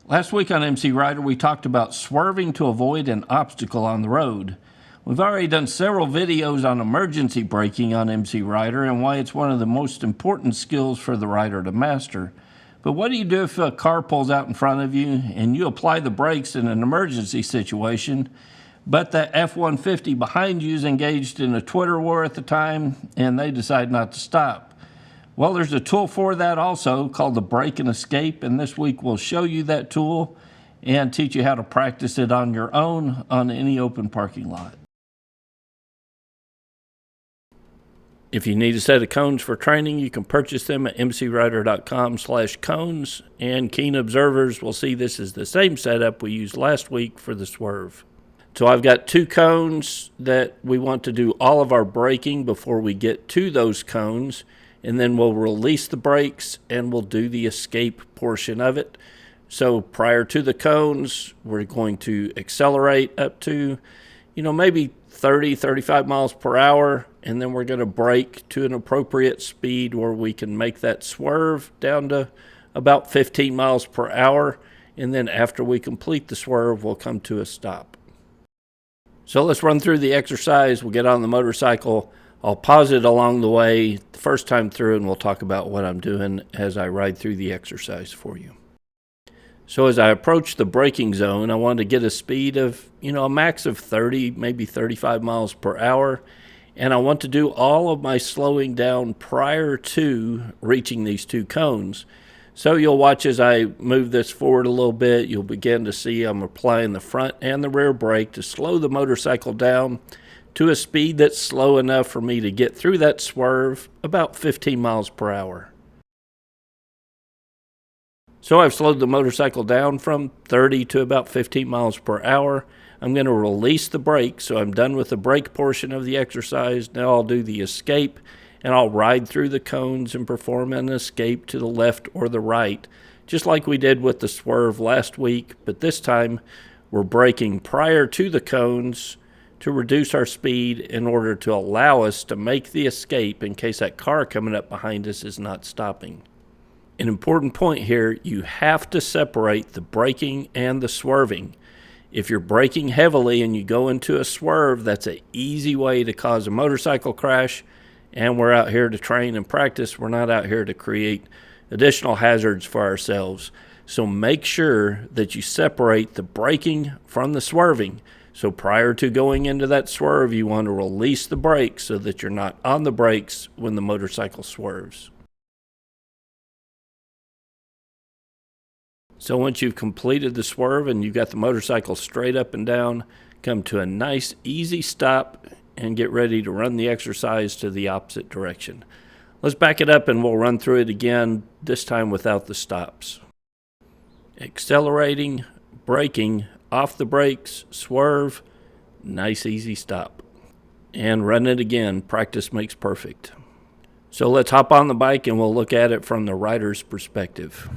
Last week on MCrider, we talked about swerving to avoid an obstacle on the road. We've already done several videos on emergency braking on MCrider and why it's one of the most important skills for the rider to master. But what do you do if a car pulls out in front of you and you apply the brakes in an emergency situation, but that F-150 behind you is engaged in a Twitter war at the time and they decide not to stop? Well, there's a tool for that also called the Brake and Escape, and this week we'll show you that tool and teach you how to practice it on your own on any open parking lot. If you need a set of cones for training, you can purchase them at mcrider.com/cones, and keen observers will see this is the same setup we used last week for the Swerve. So I've got 2 cones that we want to do all of our braking before we get to those cones, and then we'll release the brakes and we'll do the escape portion of it. So prior to the cones, we're going to accelerate up to, maybe 30, 35 miles per hour, and then we're going to brake to an appropriate speed where we can make that swerve down to about 15 miles per hour. And then after we complete the swerve, we'll come to a stop. So let's run through the exercise. We'll get on the motorcycle. I'll pause it along the way the first time through, and we'll talk about what I'm doing as I ride through the exercise for you. So as I approach the braking zone, I want to get a speed of, a max of 30, maybe 35 miles per hour. And I want to do all of my slowing down prior to reaching these 2 cones. So you'll watch as I move this forward a little bit, you'll begin to see I'm applying the front and the rear brake to slow the motorcycle down to a speed that's slow enough for me to get through that swerve about 15 miles per hour. So I've slowed the motorcycle down from 30 to about 15 miles per hour. I'm going to release the brake, so I'm done with the brake portion of the exercise. Now I'll do the escape, and I'll ride through the cones and perform an escape to the left or the right, just like we did with the swerve last week, but this time we're braking prior to the cones to reduce our speed in order to allow us to make the escape in case that car coming up behind us is not stopping. An important point here, you have to separate the braking and the swerving. If you're braking heavily and you go into a swerve, that's an easy way to cause a motorcycle crash, and we're out here to train and practice. We're not out here to create additional hazards for ourselves. So make sure that you separate the braking from the swerving. So prior to going into that swerve, you want to release the brakes so that you're not on the brakes when the motorcycle swerves. So once you've completed the swerve and you've got the motorcycle straight up and down, come to a nice easy stop and get ready to run the exercise to the opposite direction. Let's back it up and we'll run through it again, this time without the stops. Accelerating, braking, off the brakes, swerve, nice easy stop. And run it again, practice makes perfect. So let's hop on the bike and we'll look at it from the rider's perspective.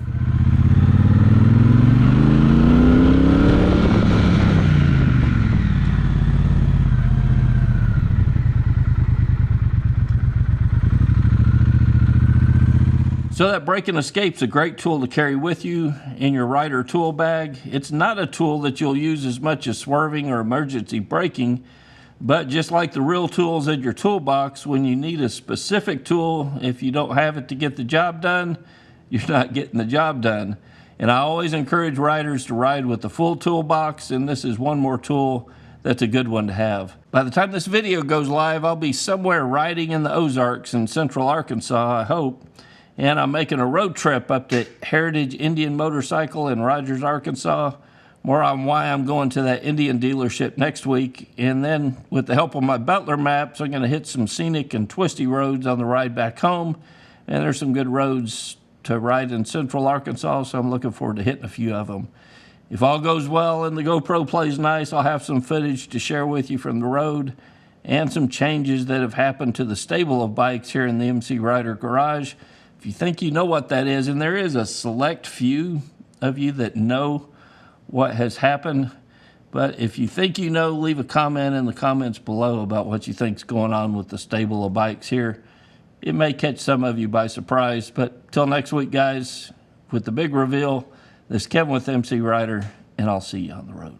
So that brake and escape's a great tool to carry with you in your rider tool bag. It's not a tool that you'll use as much as swerving or emergency braking, but just like the real tools in your toolbox, when you need a specific tool, if you don't have it to get the job done, you're not getting the job done. And I always encourage riders to ride with the full toolbox, and this is one more tool that's a good one to have. By the time this video goes live, I'll be somewhere riding in the Ozarks in central Arkansas, I hope. And I'm making a road trip up to Heritage Indian Motorcycle in Rogers, Arkansas. More on why I'm going to that Indian dealership next week. And then with the help of my Butler maps, I'm going to hit some scenic and twisty roads on the ride back home. And there's some good roads to ride in central Arkansas, so I'm looking forward to hitting a few of them. If all goes well and the GoPro plays nice, I'll have some footage to share with you from the road and some changes that have happened to the stable of bikes here in the MCrider garage. If you think you know what that is, and there is a select few of you that know what has happened, but if you think you know, leave a comment in the comments below about what you think's going on with the stable of bikes here. It may catch some of you by surprise, but till next week, guys, with the big reveal, This is Kevin with MC Rider, and I'll see you on the road.